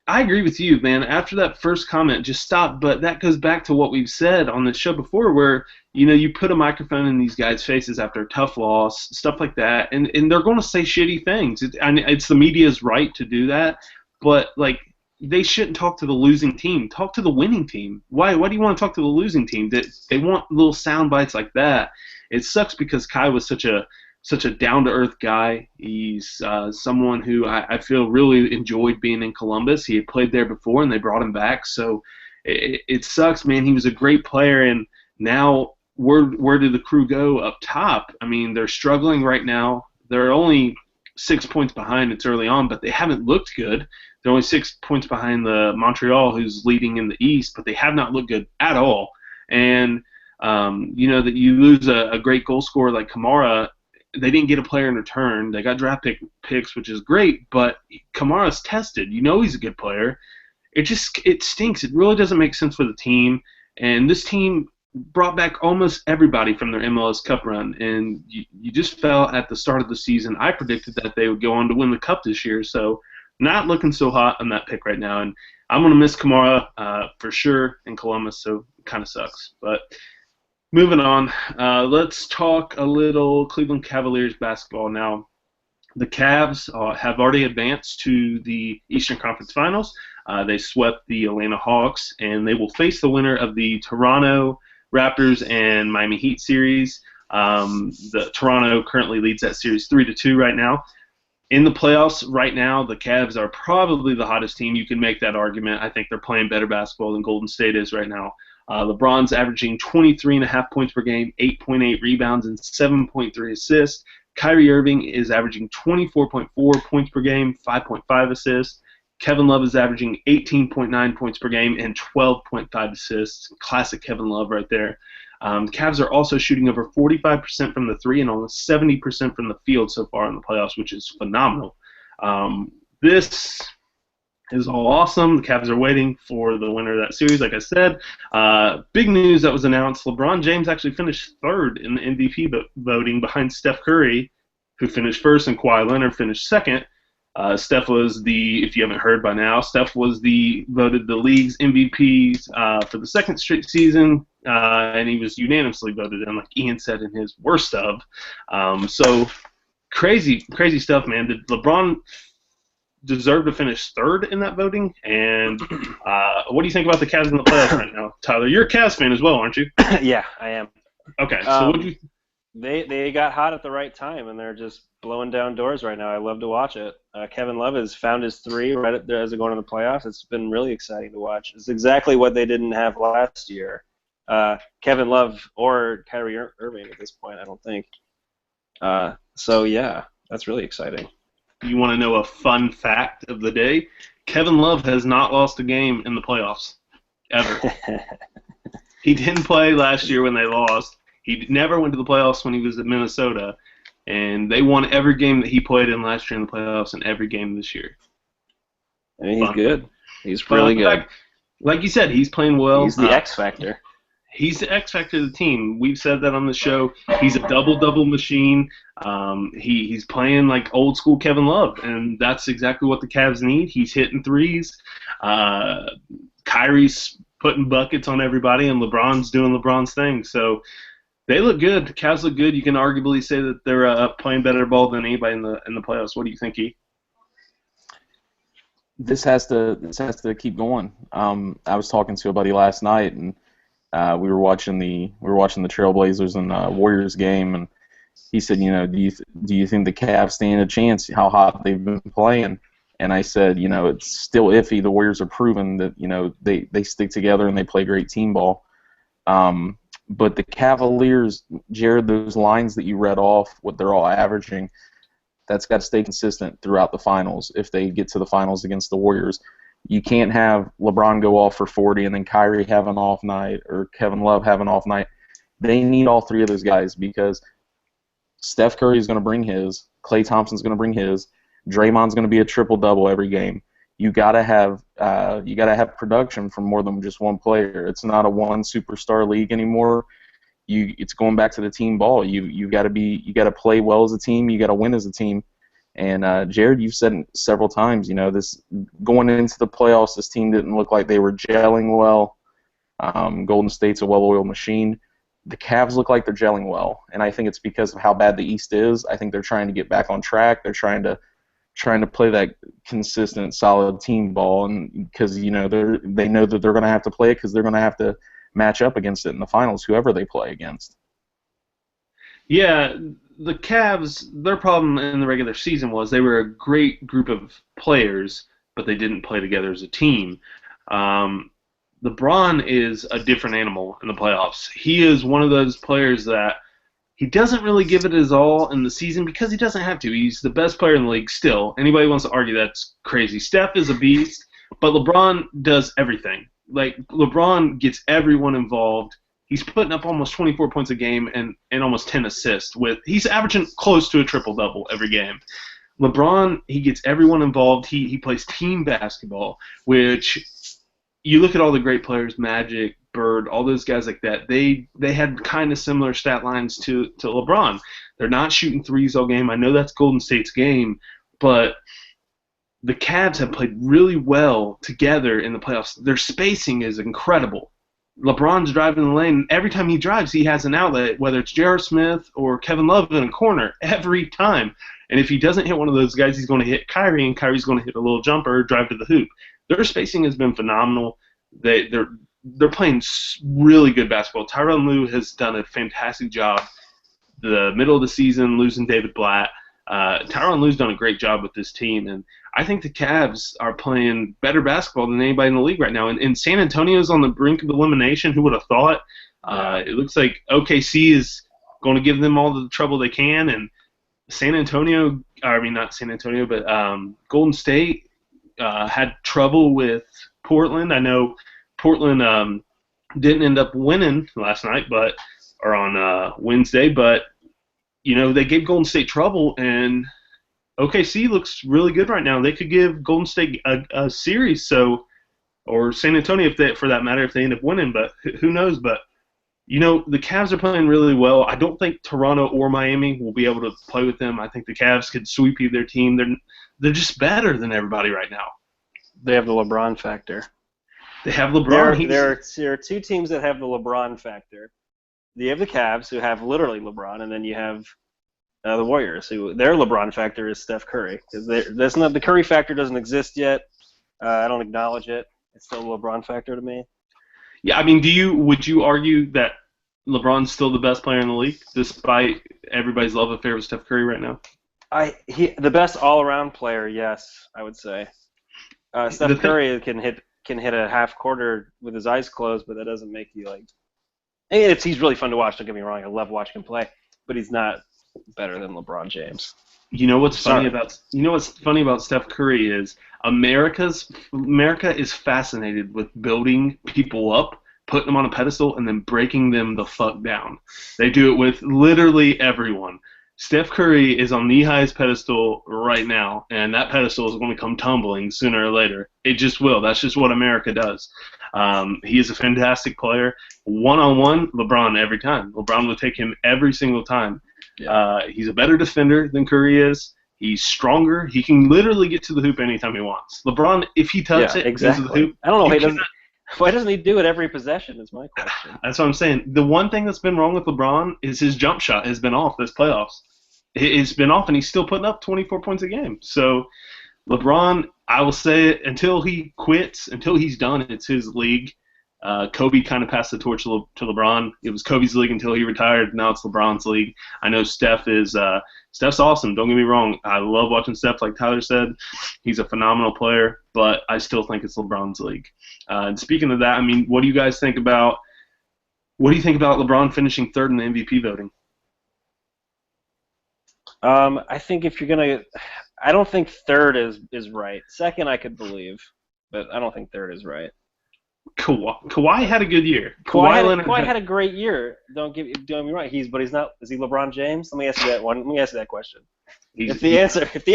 I agree with you, man. After that first comment, just stop. But that goes back to what we've said on the show before, where you put a microphone in these guys' faces after a tough loss, stuff like that, and they're going to say shitty things. It's the media's right to do that, but they shouldn't talk to the losing team. Talk to the winning team. Why do you want to talk to the losing team? They want little sound bites like that. It sucks because Kei was such a down-to-earth guy. He's someone who I feel really enjoyed being in Columbus. He had played there before, and they brought him back. So it sucks, man. He was a great player, and now where did the Crew go up top? I mean, they're struggling right now. They're only 6 points behind. It's early on, but they haven't looked good. They're only 6 points behind the Montreal, who's leading in the East, but they have not looked good at all. And, that you lose a great goal scorer like Kamara, they didn't get a player in return. They got draft picks, which is great, but Kamara's tested. He's a good player. It stinks. It really doesn't make sense for the team. And this team, brought back almost everybody from their MLS Cup run, and you just felt at the start of the season, I predicted that they would go on to win the Cup this year, so not looking so hot on that pick right now, and I'm going to miss Kamara for sure in Columbus, so it kind of sucks. But moving on, let's talk a little Cleveland Cavaliers basketball now. The Cavs have already advanced to the Eastern Conference Finals. They swept the Atlanta Hawks, and they will face the winner of the Toronto Raptors and Miami Heat series. The Toronto currently leads that series 3-2 right now. In the playoffs right now, the Cavs are probably the hottest team. You can make that argument. I think they're playing better basketball than Golden State is right now. LeBron's averaging 23.5 points per game, 8.8 rebounds, and 7.3 assists. Kyrie Irving is averaging 24.4 points per game, 5.5 assists. Kevin Love is averaging 18.9 points per game and 12.5 assists. Classic Kevin Love right there. The Cavs are also shooting over 45% from the three and almost 70% from the field so far in the playoffs, which is phenomenal. This is all awesome. The Cavs are waiting for the winner of that series, like I said. Big news that was announced, LeBron James actually finished third in the MVP voting behind Steph Curry, who finished first, and Kawhi Leonard finished second. Steph was if you haven't heard by now, Steph was voted the league's MVP for the second straight season, and he was unanimously voted in, like Ian said in his worst of. So crazy stuff, man. Did LeBron deserve to finish third in that voting? And what do you think about the Cavs in the playoffs right now, Tyler? You're a Cavs fan as well, aren't you? Yeah, I am. Okay, so what do you? They got hot at the right time, and they're just blowing down doors right now. I love to watch it. Kevin Love has found his three right up there as they're going to the playoffs. It's been really exciting to watch. It's exactly what they didn't have last year. Kevin Love or Kyrie Irving at this point, I don't think. So, yeah, that's really exciting. You want to know a fun fact of the day? Kevin Love has not lost a game in the playoffs, ever. He didn't play last year when they lost. He never went to the playoffs when he was at Minnesota, and they won every game that he played in last year in the playoffs and every game this year. I mean, he's good. He's really good. Like you said, he's playing well. He's the X factor. He's the X factor of the team. We've said that on the show. He's a double-double machine. He's playing like old-school Kevin Love, and that's exactly what the Cavs need. He's hitting threes. Kyrie's putting buckets on everybody, and LeBron's doing LeBron's thing. So they look good. The Cavs look good. You can arguably say that they're playing better ball than anybody in the playoffs. What do you think, E? This has to keep going. I was talking to a buddy last night, and we were watching the Trailblazers and Warriors game, and he said, do you think the Cavs stand a chance? How hot they've been playing? And I said, it's still iffy. The Warriors are proven that they stick together and they play great team ball. But the Cavaliers, Jared, those lines that you read off, what they're all averaging, that's got to stay consistent throughout the finals if they get to the finals against the Warriors. You can't have LeBron go off for 40 and then Kyrie have an off night or Kevin Love have an off night. They need all three of those guys because Steph Curry is going to bring his, Klay Thompson's going to bring his, Draymond's going to be a triple-double every game. You gotta have production from more than just one player. It's not a one superstar league anymore. It's going back to the team ball. You gotta play well as a team. You gotta win as a team. And Jared, you've said it several times. This going into the playoffs, this team didn't look like they were gelling well. Golden State's a well-oiled machine. The Cavs look like they're gelling well, and I think it's because of how bad the East is. I think they're trying to get back on track. They're trying to play that consistent, solid team ball, and because they know that they're going to have to play it because they're going to have to match up against it in the finals, whoever they play against. Yeah, the Cavs, their problem in the regular season was they were a great group of players, but they didn't play together as a team. LeBron is a different animal in the playoffs. He is one of those players that he doesn't really give it his all in the season because he doesn't have to. He's the best player in the league still. Anybody wants to argue that's crazy. Steph is a beast, but LeBron does everything. Like, LeBron gets everyone involved. He's putting up almost 24 points a game and almost 10 assists. He's averaging close to a triple-double every game. LeBron, he gets everyone involved. He plays team basketball, which you look at all the great players, Magic, Bird, all those guys like that, they had kind of similar stat lines to LeBron. They're not shooting threes all game. I know that's Golden State's game, but the Cavs have played really well together in the playoffs. Their spacing is incredible. LeBron's driving the lane. Every time he drives, he has an outlet, whether it's J.R. Smith or Kevin Love in a corner, every time. And if he doesn't hit one of those guys, he's going to hit Kyrie, and Kyrie's going to hit a little jumper or drive to the hoop. Their spacing has been phenomenal. They're playing really good basketball. Tyronn Lue has done a fantastic job. The middle of the season, losing David Blatt. Tyronn Lue's done a great job with this team, and I think the Cavs are playing better basketball than anybody in the league right now. And San Antonio's on the brink of elimination. Who would have thought? It looks like OKC is going to give them all the trouble they can, and not San Antonio, but Golden State had trouble with Portland. I know Portland didn't end up winning last night, or on Wednesday, but they gave Golden State trouble, and OKC looks really good right now. They could give Golden State a series, or San Antonio, for that matter, if they end up winning. But who knows? But the Cavs are playing really well. I don't think Toronto or Miami will be able to play with them. I think the Cavs could sweep their team. They're just better than everybody right now. They have the LeBron factor. They have LeBron. There are two teams that have the LeBron factor. You have the Cavs, who have literally LeBron, and then you have the Warriors, who their LeBron factor is Steph Curry. The Curry factor doesn't exist yet. I don't acknowledge it. It's still a LeBron factor to me. Yeah, I mean, would you argue that LeBron's still the best player in the league, despite everybody's love affair with Steph Curry right now? The best all-around player, yes, I would say. Steph Curry can hit a half quarter with his eyes closed, but that doesn't make you like. He's really fun to watch. Don't get me wrong. I love watching him play, but he's not better than LeBron James. What's funny about Steph Curry is America is fascinated with building people up, putting them on a pedestal, and then breaking them the fuck down. They do it with literally everyone. Steph Curry is on the highest pedestal right now, and that pedestal is going to come tumbling sooner or later. It just will. That's just what America does. He is a fantastic player. One-on-one, LeBron every time. LeBron will take him every single time. Yeah. He's a better defender than Curry is. He's stronger. He can literally get to the hoop anytime he wants. LeBron, if he touches it, goes to the hoop. I don't know why doesn't he do it every possession is my question. That's what I'm saying. The one thing that's been wrong with LeBron is his jump shot has been off this playoffs. It's been off, and he's still putting up 24 points a game. So LeBron, I will say it, until he quits, until he's done, it's his league. Kobe kind of passed the torch to LeBron. It was Kobe's league until he retired. Now it's LeBron's league. I know Steph's awesome. Don't get me wrong. I love watching Steph, like Tyler said. He's a phenomenal player, but I still think it's LeBron's league. And speaking of that, I mean, what do you guys think about LeBron finishing third in the MVP voting? I think I don't think third is right. Second, I could believe, but I don't think third is right. Kawhi had a good year. Kawhi had a great year. Don't get me wrong. But he's not. Is he LeBron James? Let me ask you that one. Let me ask you that question. If the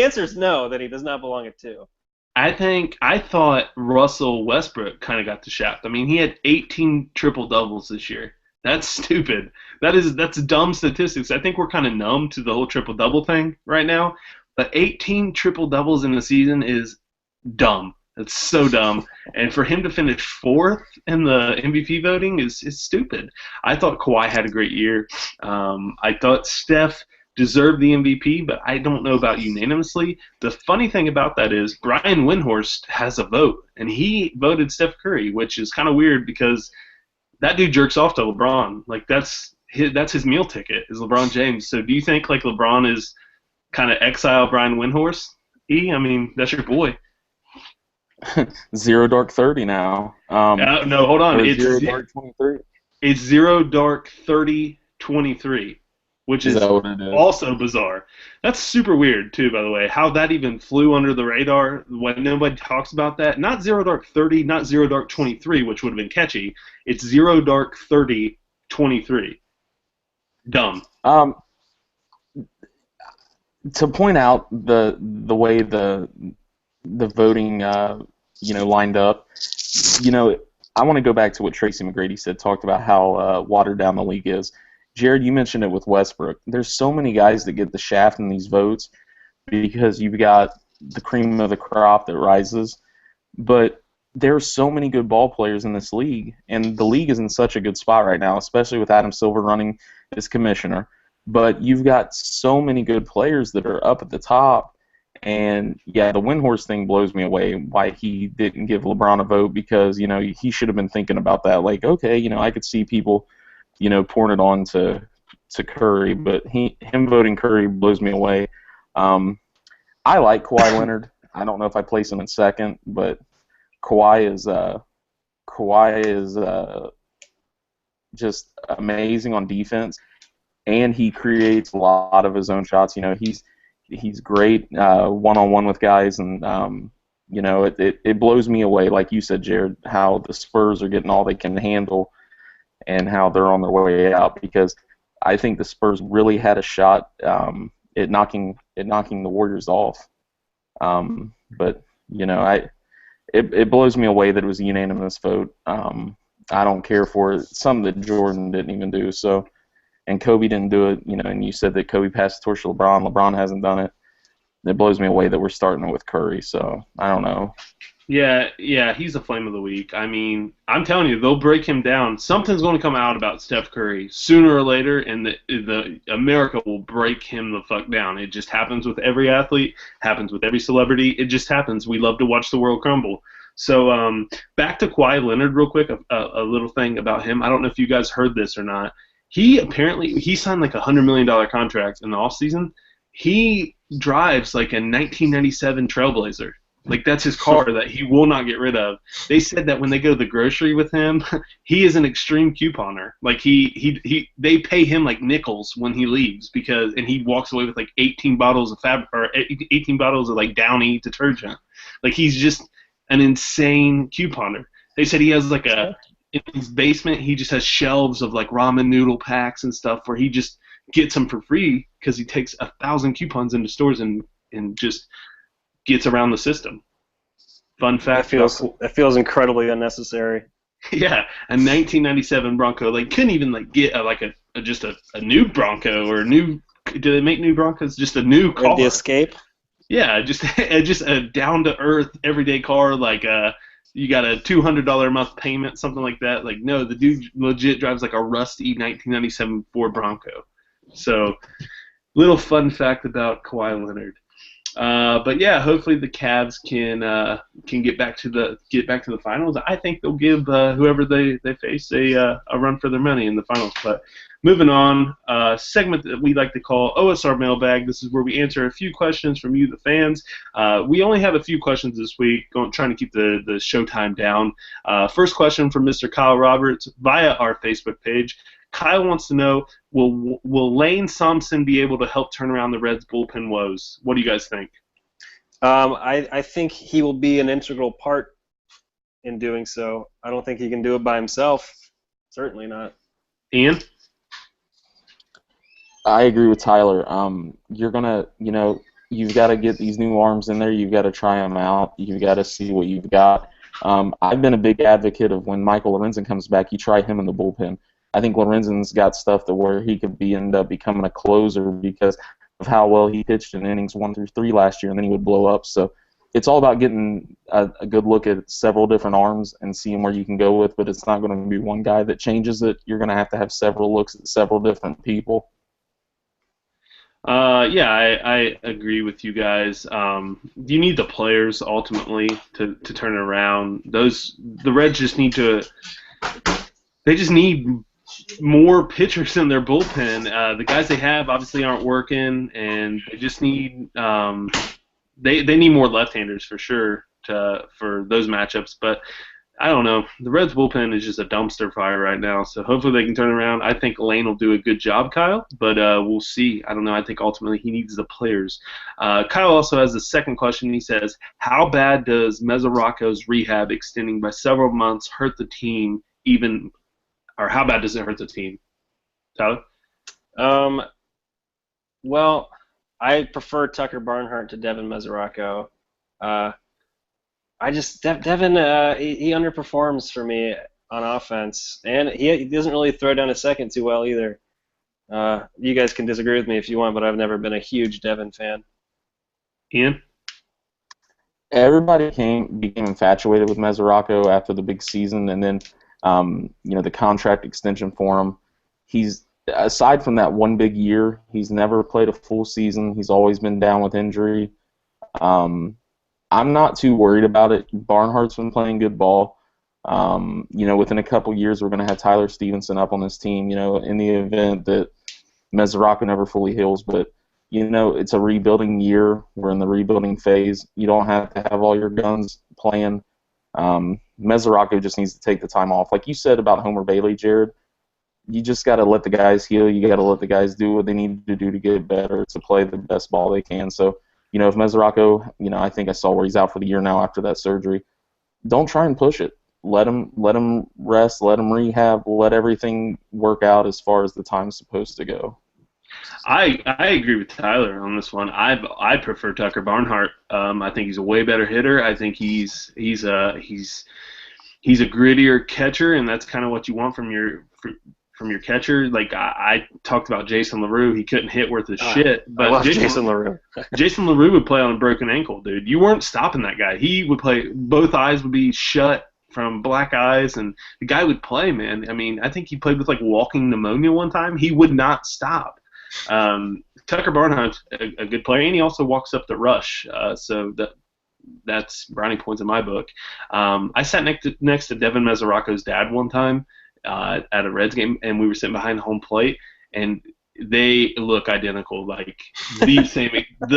answer is no, then he does not belong at 2. I thought Russell Westbrook kind of got the shaft. I mean, he had 18 triple doubles this year. That's stupid. That's dumb statistics. I think we're kind of numb to the whole triple double thing right now. But 18 triple doubles in the season is dumb. It's so dumb. And for him to finish 4th in the MVP voting is stupid. I thought Kawhi had a great year. I thought Steph deserved the MVP, but I don't know about unanimously. The funny thing about that is Brian Windhorst has a vote, and he voted Steph Curry, which is kind of weird because that dude jerks off to LeBron. Like that's his meal ticket is LeBron James. So do you think like LeBron is kind of exile Brian Windhorst? I mean, that's your boy. Zero Dark 30 now. No, hold on. It's Zero Dark 23. It's Zero Dark 30 23, which is also bizarre. That's super weird too, by the way. How that even flew under the radar when nobody talks about that. Not Zero Dark 30, not Zero Dark 23, which would have been catchy. It's Zero Dark 30 23. Dumb. To point out the way the voting lined up, I want to go back to what Tracy McGrady said, talked about how watered down the league is. Jared, you mentioned it with Westbrook. There's so many guys that get the shaft in these votes because you've got the cream of the crop that rises, but there are so many good ball players in this league, and the league is in such a good spot right now, especially with Adam Silver running as commissioner. But you've got so many good players that are up at the top, and yeah, the Windhorse thing blows me away. Why he didn't give LeBron a vote, because he should have been thinking about that. Like, okay, I could see people, pouring it on to Curry, but him voting Curry blows me away. I like Kawhi Leonard. I don't know if I place him in second, but Kawhi is just amazing on defense, and he creates a lot of his own shots. He's great one-on-one with guys, and it blows me away, like you said, Jared, how the Spurs are getting all they can handle and how they're on their way out, because I think the Spurs really had a shot at knocking the Warriors off. But it blows me away that it was a unanimous vote. I don't care for it. Something that Jordan didn't even do. So, and Kobe didn't do it. And you said that Kobe passed the torch to LeBron. LeBron hasn't done it. It blows me away that we're starting with Curry. So I don't know. Yeah, he's a flame of the week. I mean, I'm telling you, they'll break him down. Something's going to come out about Steph Curry sooner or later, and the America will break him the fuck down. It just happens with every athlete, happens with every celebrity. It just happens. We love to watch the world crumble. So back to Kawhi Leonard real quick, a little thing about him. I don't know if you guys heard this or not. He signed like a $100 million contract in the offseason. He drives like a 1997 Trailblazer. Like, that's his car that he will not get rid of. They said that when they go to the grocery with him, he is an extreme couponer. Like, they pay him like nickels when he leaves, and he walks away with like 18 bottles of 18 bottles of like Downy detergent. Like, he's just an insane couponer. They said he has like in his basement, he just has shelves of like ramen noodle packs and stuff where he just gets them for free because he takes 1,000 coupons into stores and just gets around the system. Fun fact. That feels incredibly unnecessary. Yeah, a 1997 Bronco. Like, couldn't even like get just a new Bronco or a new. Do they make new Broncos? Just a new car. The Escape. Yeah, just a down to earth everyday car. Like you got a $200 a month payment, something like that. Like, no, the dude legit drives like a rusty 1997 Ford Bronco. So, little fun fact about Kawhi Leonard. But yeah, hopefully the Cavs can get back to the finals. I think they'll give whoever they face a run for their money in the finals. But moving on, segment that we like to call OSR Mailbag. This is where we answer a few questions from you, the fans. We only have a few questions this week, trying to keep the showtime down. First question from Mr. Kyle Roberts via our Facebook page. Kyle wants to know, will Lane Thompson be able to help turn around the Reds' bullpen woes? What do you guys think? I think he will be an integral part in doing so. I don't think he can do it by himself. Certainly not. Ian? I agree with Tyler. You're gonna, you've got to get these new arms in there. You've got to try them out. You've got to see what you've got. I've been a big advocate of when Michael Lorenzen comes back, you try him in the bullpen. I think Lorenzen's got stuff to where he could end up becoming a closer because of how well he pitched in innings 1 through 3 last year, and then he would blow up. So it's all about getting a good look at several different arms and seeing where you can go with, but it's not going to be one guy that changes it. You're going to have several looks at several different people. Yeah, I agree with you guys. You need the players ultimately to turn it around. The Reds just need to. They just need more pitchers in their bullpen. The guys they have obviously aren't working, and they just need they need more left-handers for sure for those matchups. But I don't know. The Reds bullpen is just a dumpster fire right now, so hopefully they can turn it around. I think Lane will do a good job, Kyle, but we'll see. I don't know. I think ultimately he needs the players. Kyle also has the second question. He says, how bad does Mesoraco's rehab extending by several months hurt the team or how bad does it hurt the team? Tyler? Well, I prefer Tucker Barnhart to Devin Mesoraco. I just Devin he underperforms for me on offense, and he doesn't really throw down a second too well either. You guys can disagree with me if you want, but I've never been a huge Devin fan. Ian? Everybody became infatuated with Mesoraco after the big season, and then the contract extension for him. He's aside from that one big year, he's never played a full season. He's always been down with injury. I'm not too worried about it. Barnhart's been playing good ball. Within a couple years, we're going to have Tyler Stevenson up on this team. In the event that Mesoraco never fully heals, but it's a rebuilding year. We're in the rebuilding phase. You don't have to have all your guns playing. Mesoraco just needs to take the time off. Like you said about Homer Bailey, Jared, you just got to let the guys heal. You got to let the guys do what they need to do to get better, to play the best ball they can. So, if Mesoraco, I think I saw where he's out for the year now after that surgery, don't try and push it. Let him rest, let him rehab, let everything work out as far as the time's supposed to go. I agree with Tyler on this one. I prefer Tucker Barnhart. I think he's a way better hitter. I think he's a grittier catcher, and that's kind of what you want from your catcher. Like I talked about Jason LaRue, he couldn't hit worth a shit. But I love Jason LaRue. Jason LaRue would play on a broken ankle, dude. You weren't stopping that guy. He would play. Both eyes would be shut from black eyes, and the guy would play, man. I mean, I think he played with walking pneumonia one time. He would not stop. Tucker Barnhart's a good player, and he also walks up the rush. So that's brownie points in my book. I sat next to Devin Mesoraco's dad one time at a Reds game, and we were sitting behind the home plate, and they look identical, like the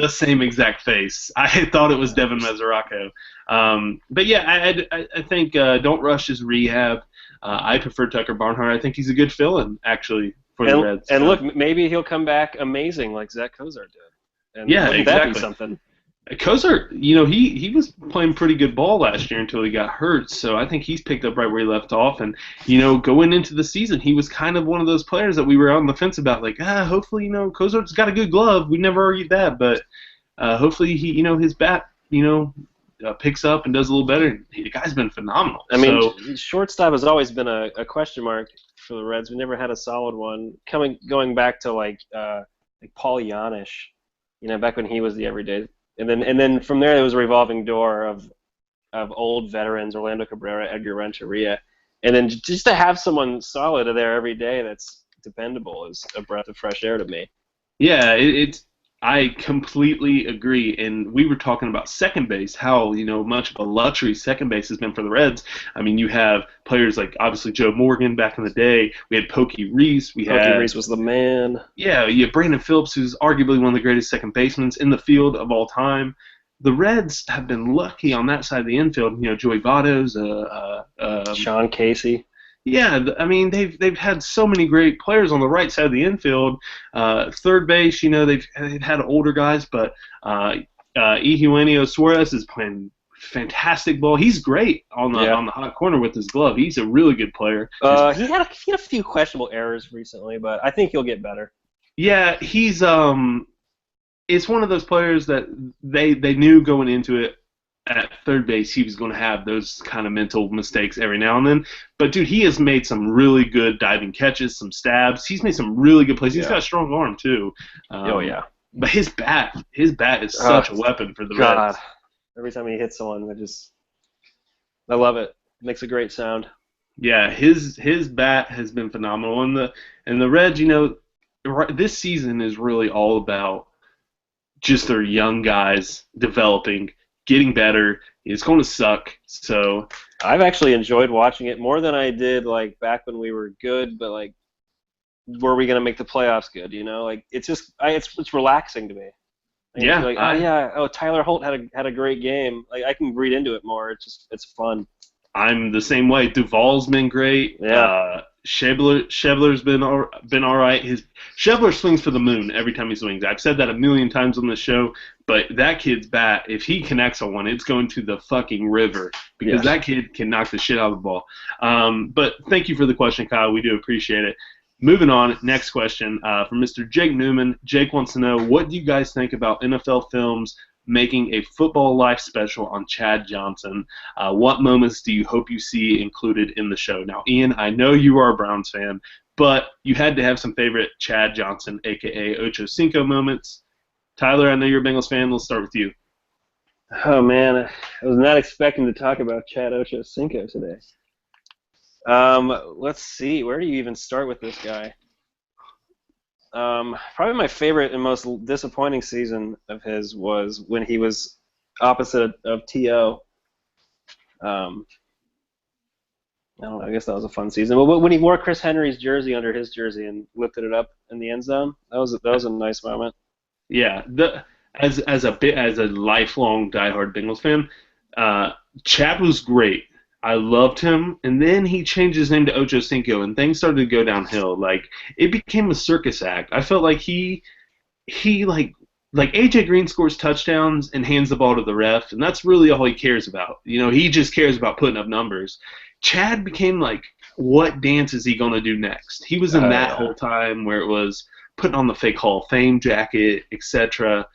same exact face. I thought it was Devin Mesoraco. But yeah, I think don't rush his rehab. I prefer Tucker Barnhart. I think he's a good fill-in, actually, for the Reds. And look, maybe he'll come back amazing like Zach Kozar did. And yeah, wouldn't exactly. That be something? Kozar, he was playing pretty good ball last year until he got hurt, so I think he's picked up right where he left off. And, going into the season, he was kind of one of those players that we were on the fence about, like, hopefully, Kozar's got a good glove. We never argued that, but hopefully his bat, picks up and does a little better. The guy's been phenomenal. I mean, shortstop has always been a question mark for the Reds. We never had a solid one. Going back to like Paul Janisch, back when he was the everyday. And then from there was a revolving door of old veterans, Orlando Cabrera, Edgar Renteria, and then just to have someone solid there every day that's dependable is a breath of fresh air to me. Yeah, I completely agree. And we were talking about second base, how much of a luxury second base has been for the Reds. I mean, you have players like obviously Joe Morgan back in the day. We had Pokey Reese. Pokey Reese was the man. Yeah, you have Brandon Phillips, who's arguably one of the greatest second basemen in the field of all time. The Reds have been lucky on that side of the infield. Joey Votto's, Sean Casey. Yeah, I mean they've had so many great players on the right side of the infield. Third base, they've had older guys, but Eugenio Suarez is playing fantastic ball. He's great on the hot corner with his glove. He's a really good player. He had a few questionable errors recently, but I think he'll get better. Yeah, he's it's one of those players that they knew going into it. At third base, he was going to have those kind of mental mistakes every now and then. But, dude, he has made some really good diving catches, some stabs. He's made some really good plays. He's got a strong arm, too. Yeah. But his bat is such a weapon for the Reds. Every time he hits someone, I love it. It makes a great sound. Yeah, his bat has been phenomenal. And the Reds, this season is really all about just their young guys developing, getting better. It's going to suck. So I've actually enjoyed watching it more than I did back when we were good, but were we going to make the playoffs good, it's just it's relaxing to me. Tyler Holt had a great game. I can read into it more. It's fun. I'm the same way. Duvall's been great. Yeah. Schebler's been all right. Schebler swings for the moon every time he swings. I've said that a million times on the show, but that kid's bat, if he connects on one, it's going to the fucking river because that kid can knock the shit out of the ball. But thank you for the question, Kyle. We do appreciate it. Moving on, next question from Mr. Jake Newman. Jake wants to know, what do you guys think about NFL Film's making a Football Life special on Chad Johnson. What moments do you hope you see included in the show? Now, Ian, I know you are a Browns fan, but you had to have some favorite Chad Johnson, a.k.a. Ocho Cinco moments. Tyler, I know you're a Bengals fan. Let's start with you. Oh, man. I was not expecting to talk about Chad Ochocinco today. Let's see. Where do you even start with this guy? Probably my favorite and most disappointing season of his was when he was opposite of T.O. I don't know. I guess that was a fun season. But when he wore Chris Henry's jersey under his jersey and lifted it up in the end zone, that was a nice moment. Yeah, as a lifelong diehard Bengals fan, Chad was great. I loved him, and then he changed his name to Ocho Cinco, and things started to go downhill. Like it became a circus act. I felt like he like AJ Green scores touchdowns and hands the ball to the ref, and that's really all he cares about. He just cares about putting up numbers. Chad became like, what dance is he gonna do next? He was in that whole time where it was putting on the fake Hall of Fame jacket, etc.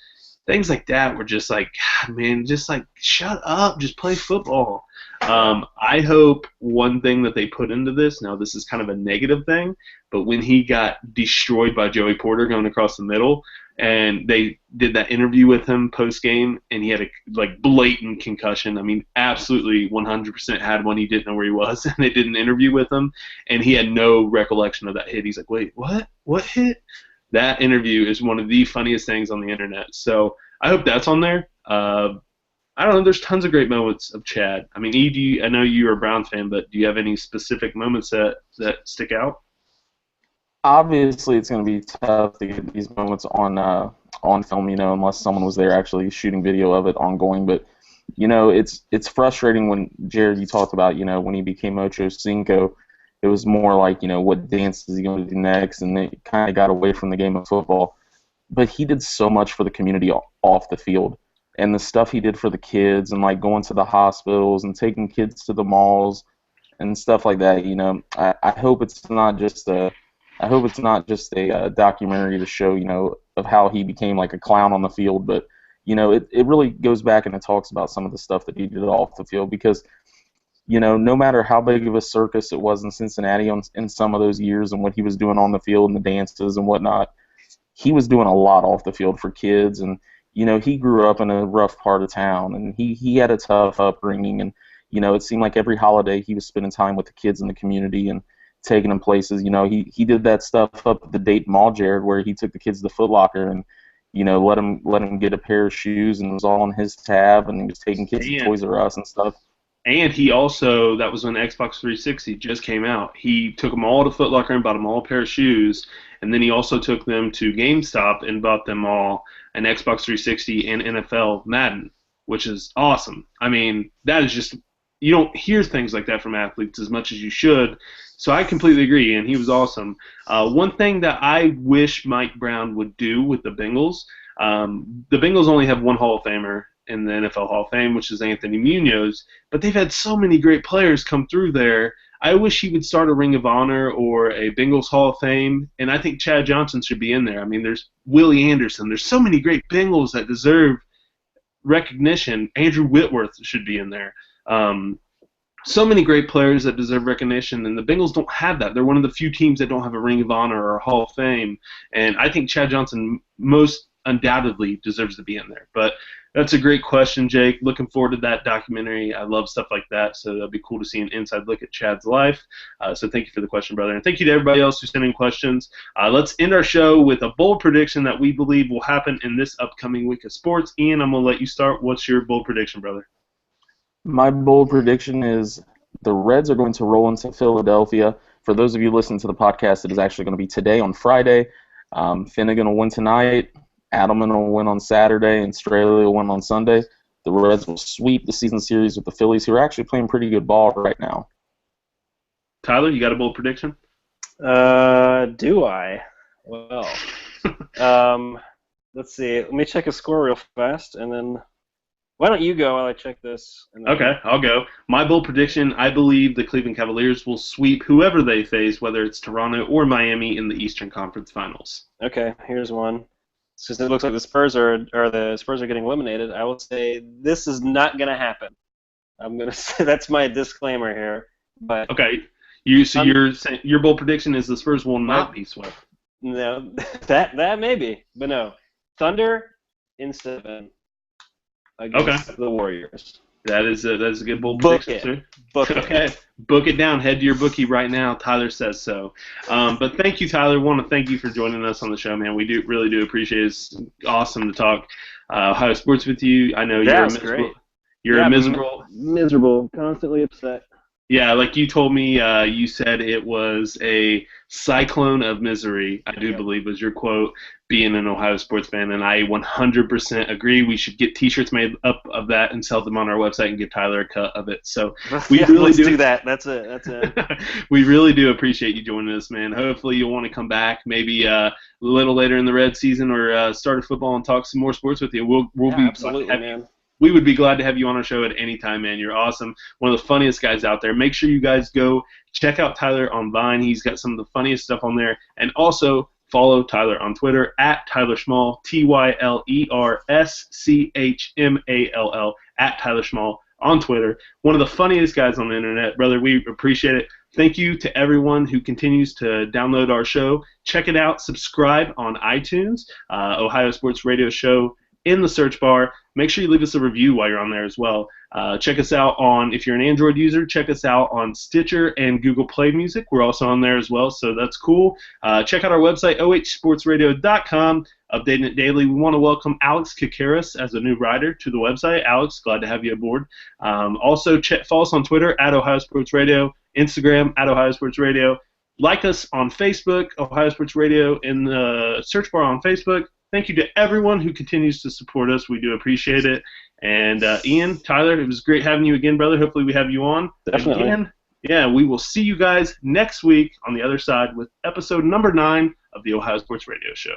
Things like that were just like, God, man, just like shut up, just play football. I hope one thing that they put into this, now this is kind of a negative thing, but when he got destroyed by Joey Porter going across the middle, and they did that interview with him post-game, and he had a blatant concussion. I mean, absolutely 100% had one. He didn't know where he was, and they did an interview with him, and he had no recollection of that hit. He's like, wait, what? What hit? That interview is one of the funniest things on the internet. So I hope that's on there. I don't know. There's tons of great moments of Chad. I mean, I know you're a Browns fan, but do you have any specific moments that stick out? Obviously, it's going to be tough to get these moments on film, unless someone was there actually shooting video of it ongoing. But, it's frustrating when, Jared, you talked about, when he became Ocho Cinco, it was more like, what dance is he going to do next? And they kind of got away from the game of football. But he did so much for the community off the field. And the stuff he did for the kids and, going to the hospitals and taking kids to the malls and stuff like that, I hope it's not just a documentary to show, of how he became like a clown on the field. But, it really goes back and it talks about some of the stuff that he did off the field because, no matter how big of a circus it was in Cincinnati in some of those years and what he was doing on the field and the dances and whatnot, he was doing a lot off the field for kids. And, he grew up in a rough part of town and he had a tough upbringing. And, it seemed like every holiday he was spending time with the kids in the community and taking them places. He did that stuff up at the Dayton Mall, Jared, where he took the kids to Foot Locker and, let him get a pair of shoes and it was all on his tab and he was taking kids to Toys R Us and stuff. And he also, that was when Xbox 360 just came out, he took them all to Foot Locker and bought them all a pair of shoes, and then he also took them to GameStop and bought them all an Xbox 360 and NFL Madden, which is awesome. I mean, that is just, you don't hear things like that from athletes as much as you should, so I completely agree, and he was awesome. One thing that I wish Mike Brown would do with the Bengals, the Bengals only have one Hall of Famer in the NFL Hall of Fame, which is Anthony Munoz, but they've had so many great players come through there. I wish he would start a Ring of Honor or a Bengals Hall of Fame, and I think Chad Johnson should be in there. I mean, there's Willie Anderson. There's so many great Bengals that deserve recognition. Andrew Whitworth should be in there. So many great players that deserve recognition, and the Bengals don't have that. They're one of the few teams that don't have a Ring of Honor or a Hall of Fame, and I think Chad Johnson most undoubtedly deserves to be in there. But that's a great question, Jake. Looking forward to that documentary. I love stuff like that, so it'll be cool to see an inside look at Chad's life. So thank you for the question, brother. And thank you to everybody else who sent in questions. Let's end our show with a bold prediction that we believe will happen in this upcoming week of sports. Ian, I'm going to let you start. What's your bold prediction, brother? My bold prediction is the Reds are going to roll into Philadelphia. For those of you listening to the podcast, it is actually going to be today on Friday. Finnegan will win tonight. Adelman will win on Saturday, and Straley will win on Sunday. The Reds will sweep the season series with the Phillies, who are actually playing pretty good ball right now. Tyler, you got a bold prediction? Do I? Well, let's see. Let me check a score real fast, and then why don't you go while I check this? And then... Okay, I'll go. My bold prediction, I believe the Cleveland Cavaliers will sweep whoever they face, whether it's Toronto or Miami, in the Eastern Conference Finals. Okay, here's one. since it looks like the Spurs are getting eliminated, I will say this is not going to happen. I'm going to say that's my disclaimer here. But Okay. Your bold prediction is the Spurs will not be swept. No, that may be, but no. Thunder in 7 against the Warriors. That is a good bold Book prediction, it. sir. Book Okay. it. Book it down. Head to your bookie right now. Tyler says so. But thank you, Tyler. Want to thank you for joining us on the show, man. We really do appreciate it. It's awesome to talk Ohio sports with you. I know you're miserable. Great. You're miserable, constantly upset. Yeah, like you told me, you said it was a cyclone of misery, I do believe was your quote, being an Ohio sports fan, and I 100% agree. We should get T-shirts made up of that and sell them on our website and give Tyler a cut of it. So let's do that. That's it. We really do appreciate you joining us, man. Hopefully you'll want to come back maybe a little later in the Red season or start a football and talk some more sports with you. We'll be absolutely, man. We would be glad to have you on our show at any time, man. You're awesome. One of the funniest guys out there. Make sure you guys go check out Tyler on Vine. He's got some of the funniest stuff on there. And also follow Tyler on Twitter at Tyler Schmall, TylerSchmall, at Tyler Schmall on Twitter. One of the funniest guys on the internet, brother. We appreciate it. Thank you to everyone who continues to download our show. Check it out. Subscribe on iTunes, Ohio Sports Radio Show in the search bar. Make sure you leave us a review while you're on there as well. Check us out if you're an Android user, check us out on Stitcher and Google Play Music. We're also on there as well, so that's cool. Check out our website, ohsportsradio.com, updating it daily. We want to welcome Alex Kakaris as a new writer to the website. Alex, glad to have you aboard. Also, follow us on Twitter, at Ohio Sports Radio, Instagram, at Ohio Sports Radio. Like us on Facebook, Ohio Sports Radio, in the search bar on Facebook. Thank you to everyone who continues to support us. We do appreciate it. And Ian, Tyler, it was great having you again, brother. Hopefully we have you on Definitely. again. Yeah, we will see you guys next week on the other side with episode number 9 of the Ohio Sports Radio Show.